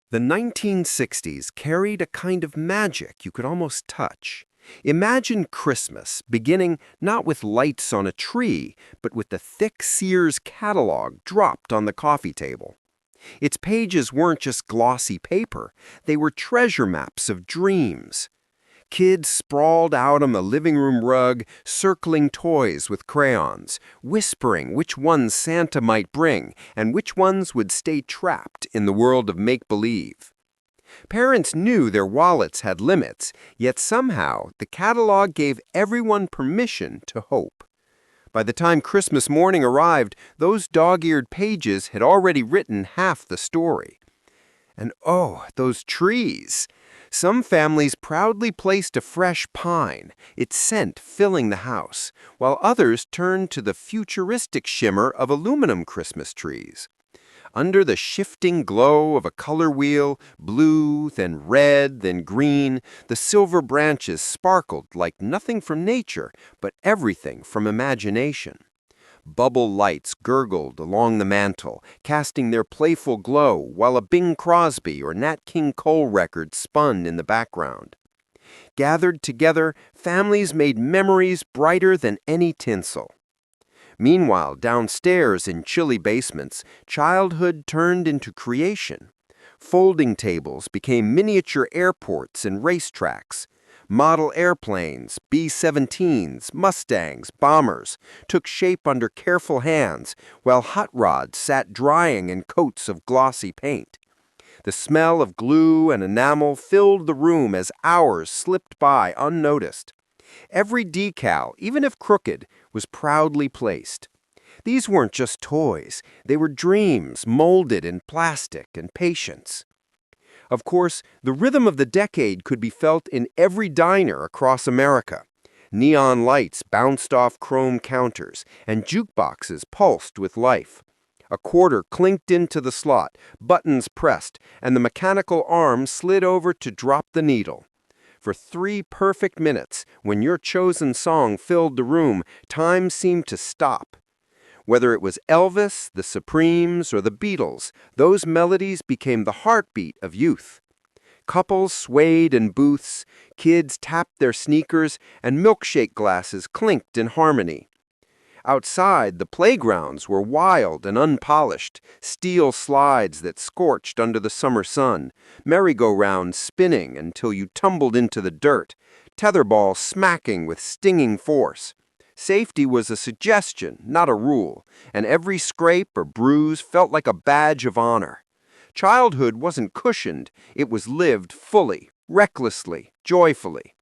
The 1960s carried a kind of magic you could almost touch. Imagine Christmas beginning not with lights on a tree, but with the thick Sears catalog dropped on the coffee table. Its pages weren't just glossy paper, they were treasure maps of dreams. Kids sprawled out on the living room rug, circling toys with crayons, whispering which ones Santa might bring and which ones would stay trapped in the world of make-believe. Parents knew their wallets had limits, yet somehow the catalog gave everyone permission to hope. By the time Christmas morning arrived, those dog-eared pages had already written half the story. And oh, those trees! Some families proudly placed a fresh pine, its scent filling the house, while others turned to the futuristic shimmer of aluminum Christmas trees. Under the shifting glow of a color wheel, blue, then red, then green, the silver branches sparkled like nothing from nature, but everything from imagination. Bubble lights gurgled along the mantel, casting their playful glow while a Bing Crosby or Nat King Cole record spun in the background. Gathered together, families made memories brighter than any tinsel. Meanwhile, downstairs in chilly basements, childhood turned into creation. Folding tables became miniature airports and racetracks. Model airplanes, B-17s, Mustangs, bombers, took shape under careful hands, while hot rods sat drying in coats of glossy paint. The smell of glue and enamel filled the room as hours slipped by unnoticed. Every decal, even if crooked, was proudly placed. These weren't just toys, they were dreams molded in plastic and patience. Of course, the rhythm of the decade could be felt in every diner across America. Neon lights bounced off chrome counters, and jukeboxes pulsed with life. A quarter clinked into the slot, buttons pressed, and the mechanical arm slid over to drop the needle. For 3 perfect minutes, when your chosen song filled the room, time seemed to stop. Whether it was Elvis, the Supremes, or the Beatles, those melodies became the heartbeat of youth. Couples swayed in booths, kids tapped their sneakers, and milkshake glasses clinked in harmony. Outside, the playgrounds were wild and unpolished, steel slides that scorched under the summer sun, merry-go-rounds spinning until you tumbled into the dirt, tetherball smacking with stinging force. Safety was a suggestion, not a rule, and every scrape or bruise felt like a badge of honor. Childhood wasn't cushioned, it was lived fully, recklessly, joyfully.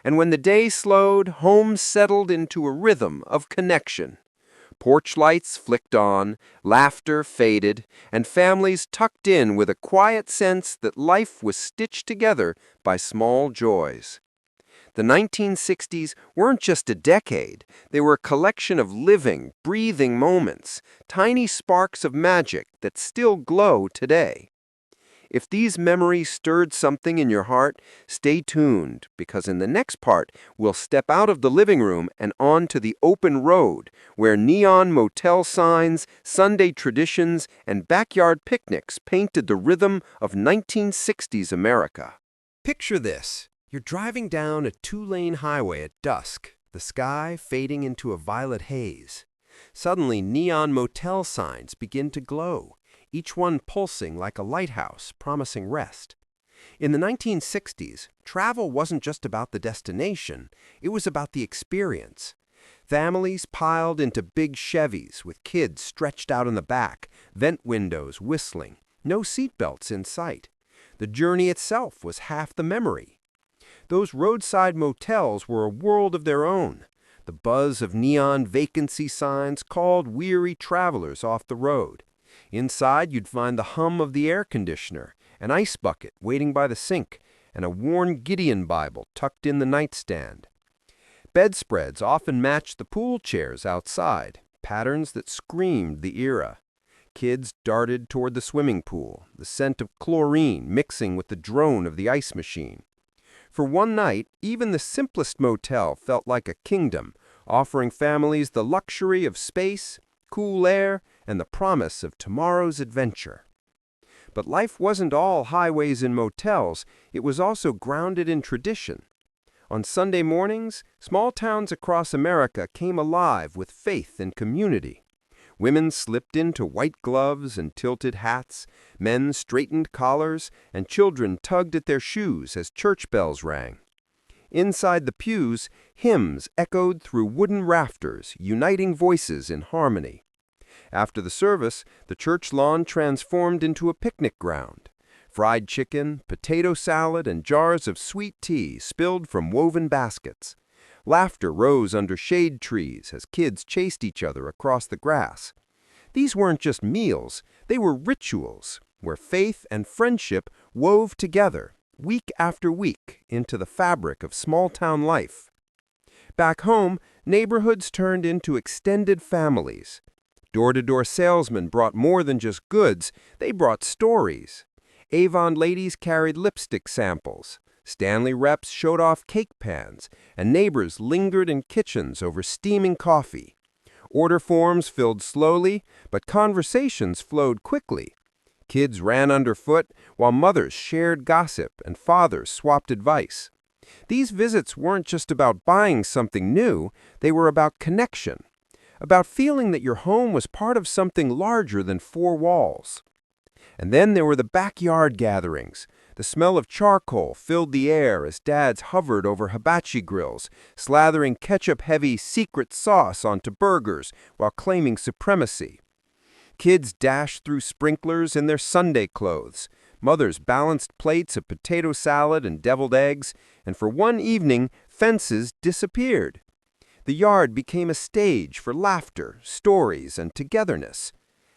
And when the day slowed, homes settled into a rhythm of connection. Porch lights flicked on, laughter faded, and families tucked in with a quiet sense that life was stitched together by small joys. The 1960s weren't just a decade, they were a collection of living, breathing moments, tiny sparks of magic that still glow today. If these memories stirred something in your heart, stay tuned, because in the next part, we'll step out of the living room and onto the open road, where neon motel signs, Sunday traditions, and backyard picnics painted the rhythm of 1960s America. Picture this. You're driving down a 2-lane highway at dusk, the sky fading into a violet haze. Suddenly, neon motel signs begin to glow, each one pulsing like a lighthouse, promising rest. In the 1960s, travel wasn't just about the destination, it was about the experience. Families piled into big Chevys with kids stretched out in the back, vent windows whistling, no seatbelts in sight. The journey itself was half the memory. Those roadside motels were a world of their own. The buzz of neon vacancy signs called weary travelers off the road. Inside, you'd find the hum of the air conditioner, an ice bucket waiting by the sink, and a worn Gideon Bible tucked in the nightstand. Bedspreads often matched the pool chairs outside, patterns that screamed the era. Kids darted toward the swimming pool, the scent of chlorine mixing with the drone of the ice machine. For one night, even the simplest motel felt like a kingdom, offering families the luxury of space, cool air, and the promise of tomorrow's adventure. But life wasn't all highways and motels. It was also grounded in tradition. On Sunday mornings, small towns across America came alive with faith and community. Women slipped into white gloves and tilted hats, men straightened collars, and children tugged at their shoes as church bells rang. Inside the pews, hymns echoed through wooden rafters, uniting voices in harmony. After the service, the church lawn transformed into a picnic ground. Fried chicken, potato salad, and jars of sweet tea spilled from woven baskets. Laughter rose under shade trees as kids chased each other across the grass. These weren't just meals, they were rituals, where faith and friendship wove together, week after week, into the fabric of small-town life. Back home, neighborhoods turned into extended families. Door-to-door salesmen brought more than just goods, they brought stories. Avon ladies carried lipstick samples. Stanley reps showed off cake pans, and neighbors lingered in kitchens over steaming coffee. Order forms filled slowly, but conversations flowed quickly. Kids ran underfoot, while mothers shared gossip and fathers swapped advice. These visits weren't just about buying something new, they were about connection, about feeling that your home was part of something larger than four walls. And then there were the backyard gatherings. The smell of charcoal filled the air as dads hovered over hibachi grills, slathering ketchup-heavy secret sauce onto burgers while claiming supremacy. Kids dashed through sprinklers in their Sunday clothes. Mothers balanced plates of potato salad and deviled eggs, and for one evening, fences disappeared. The yard became a stage for laughter, stories, and togetherness.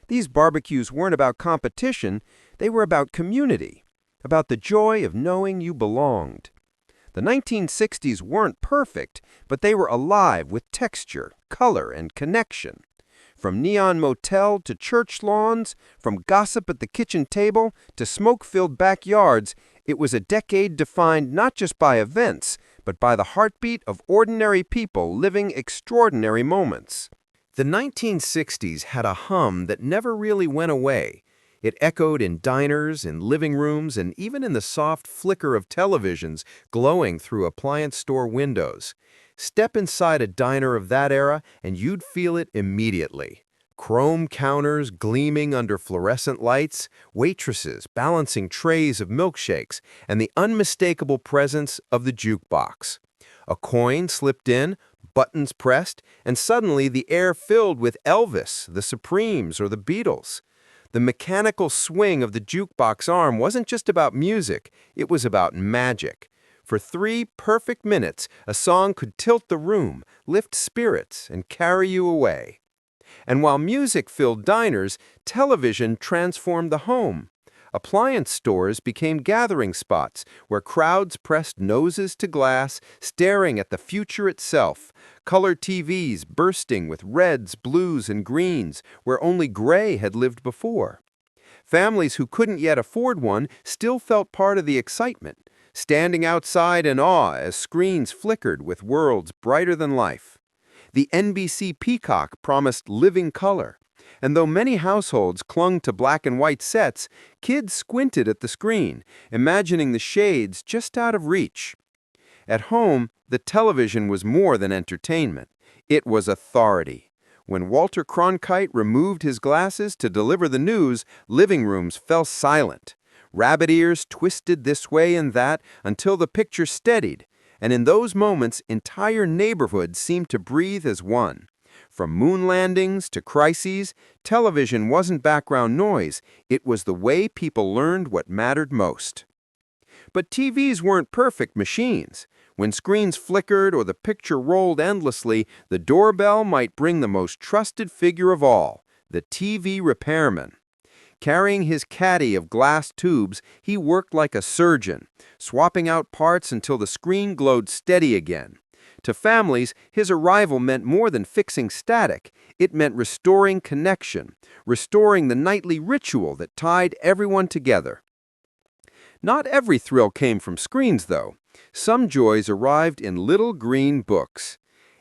These barbecues weren't about competition, they were about community, about the joy of knowing you belonged. The 1960s weren't perfect, but they were alive with texture, color, and connection. From neon motel to church lawns, from gossip at the kitchen table to smoke-filled backyards, it was a decade defined not just by events, but by the heartbeat of ordinary people living extraordinary moments. The 1960s had a hum that never really went away. It echoed in diners, in living rooms, and even in the soft flicker of televisions glowing through appliance store windows. Step inside a diner of that era, and you'd feel it immediately. Chrome counters gleaming under fluorescent lights, waitresses balancing trays of milkshakes, and the unmistakable presence of the jukebox. A coin slipped in, buttons pressed, and suddenly the air filled with Elvis, the Supremes, or the Beatles. The mechanical swing of the jukebox arm wasn't just about music, it was about magic. For 3 perfect minutes, a song could tilt the room, lift spirits, and carry you away. And while music filled diners, television transformed the home. Appliance stores became gathering spots where crowds pressed noses to glass, staring at the future itself. Color TVs bursting with reds, blues, and greens where only gray had lived before. Families who couldn't yet afford one still felt part of the excitement, standing outside in awe as screens flickered with worlds brighter than life. The NBC Peacock promised living color. And though many households clung to black and white sets, kids squinted at the screen, imagining the shades just out of reach. At home, the television was more than entertainment. It was authority. When Walter Cronkite removed his glasses to deliver the news, living rooms fell silent. Rabbit ears twisted this way and that until the picture steadied, and in those moments, entire neighborhoods seemed to breathe as one. From moon landings to crises, television wasn't background noise, it was the way people learned what mattered most. But TVs weren't perfect machines. When screens flickered or the picture rolled endlessly, the doorbell might bring the most trusted figure of all, the TV repairman. Carrying his caddy of glass tubes, he worked like a surgeon, swapping out parts until the screen glowed steady again. To families, his arrival meant more than fixing static. It meant restoring connection, restoring the nightly ritual that tied everyone together. Not every thrill came from screens, though. Some joys arrived in little green books.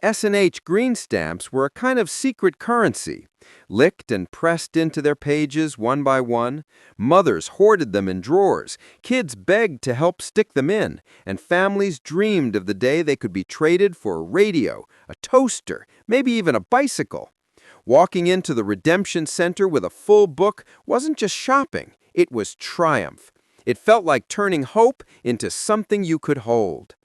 S&H green stamps were a kind of secret currency. Licked and pressed into their pages one by one, mothers hoarded them in drawers, kids begged to help stick them in, and families dreamed of the day they could be traded for a radio, a toaster, maybe even a bicycle. Walking into the Redemption Center with a full book wasn't just shopping, it was triumph. It felt like turning hope into something you could hold.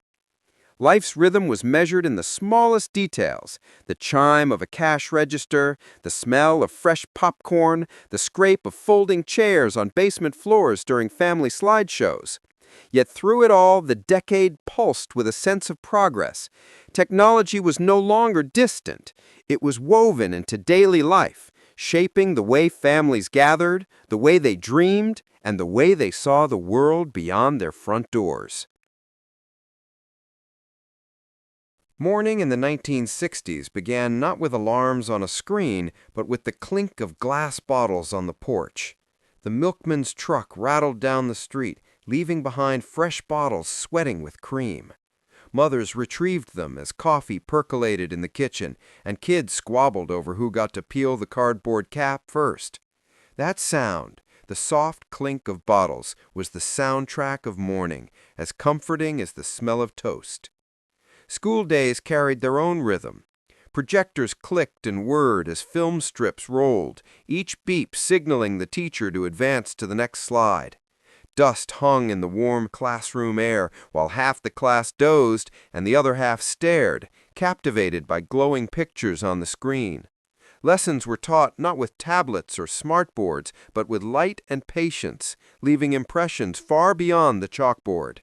Life's rhythm was measured in the smallest details: the chime of a cash register, the smell of fresh popcorn, the scrape of folding chairs on basement floors during family slideshows. Yet through it all, the decade pulsed with a sense of progress. Technology was no longer distant. It was woven into daily life, shaping the way families gathered, the way they dreamed, and the way they saw the world beyond their front doors. Morning in the 1960s began not with alarms on a screen, but with the clink of glass bottles on the porch. The milkman's truck rattled down the street, leaving behind fresh bottles sweating with cream. Mothers retrieved them as coffee percolated in the kitchen, and kids squabbled over who got to peel the cardboard cap first. That sound, the soft clink of bottles, was the soundtrack of morning, as comforting as the smell of toast. School days carried their own rhythm. Projectors clicked and whirred as film strips rolled, each beep signaling the teacher to advance to the next slide. Dust hung in the warm classroom air while half the class dozed and the other half stared, captivated by glowing pictures on the screen. Lessons were taught not with tablets or smartboards, but with light and patience, leaving impressions far beyond the chalkboard.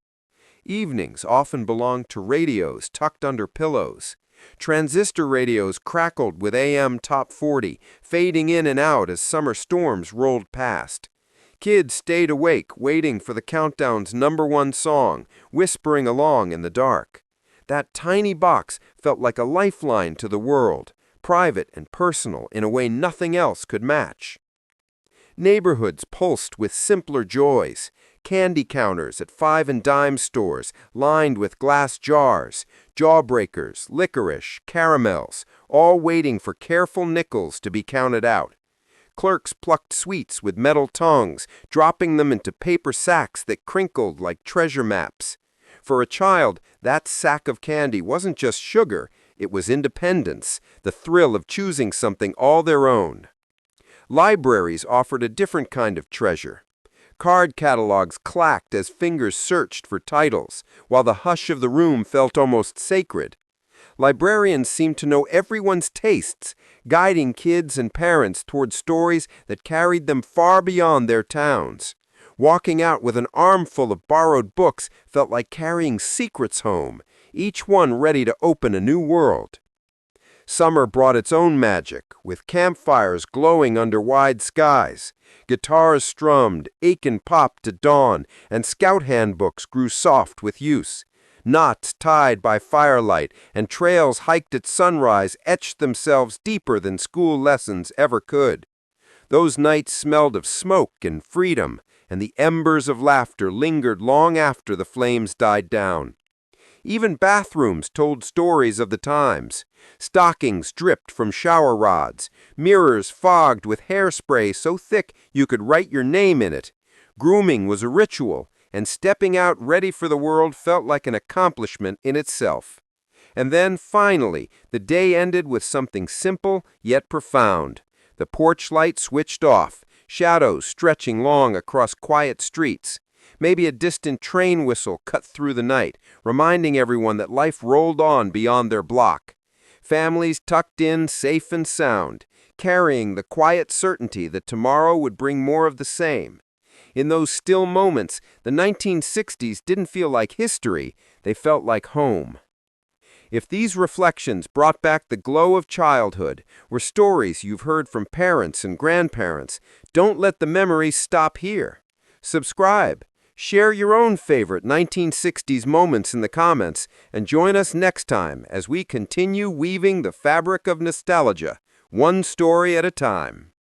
Evenings often belonged to radios tucked under pillows. Transistor radios crackled with AM Top 40, fading in and out as summer storms rolled past. Kids stayed awake, waiting for the countdown's #1 song, whispering along in the dark. That tiny box felt like a lifeline to the world, private and personal in a way nothing else could match. Neighborhoods pulsed with simpler joys. Candy counters at 5 and dime stores lined with glass jars, jawbreakers, licorice, caramels, all waiting for careful nickels to be counted out. Clerks plucked sweets with metal tongs, dropping them into paper sacks that crinkled like treasure maps. For a child, that sack of candy wasn't just sugar, it was independence, the thrill of choosing something all their own. Libraries offered a different kind of treasure. Card catalogs clacked as fingers searched for titles, while the hush of the room felt almost sacred. Librarians seemed to know everyone's tastes, guiding kids and parents toward stories that carried them far beyond their towns. Walking out with an armful of borrowed books felt like carrying secrets home, each one ready to open a new world. Summer brought its own magic, with campfires glowing under wide skies. Guitars strummed, Aiken popped at dawn, and scout handbooks grew soft with use. Knots tied by firelight and trails hiked at sunrise etched themselves deeper than school lessons ever could. Those nights smelled of smoke and freedom, and the embers of laughter lingered long after the flames died down. Even bathrooms told stories of the times. Stockings dripped from shower rods, mirrors fogged with hairspray so thick you could write your name in it. Grooming was a ritual, and stepping out ready for the world felt like an accomplishment in itself. And then, finally, the day ended with something simple yet profound. The porch light switched off, shadows stretching long across quiet streets. Maybe a distant train whistle cut through the night, reminding everyone that life rolled on beyond their block. Families tucked in safe and sound, carrying the quiet certainty that tomorrow would bring more of the same. In those still moments, the 1960s didn't feel like history, they felt like home. If these reflections brought back the glow of childhood, were stories you've heard from parents and grandparents, don't let the memories stop here. Subscribe. Share your own favorite 1960s moments in the comments, and join us next time as we continue weaving the fabric of nostalgia, one story at a time.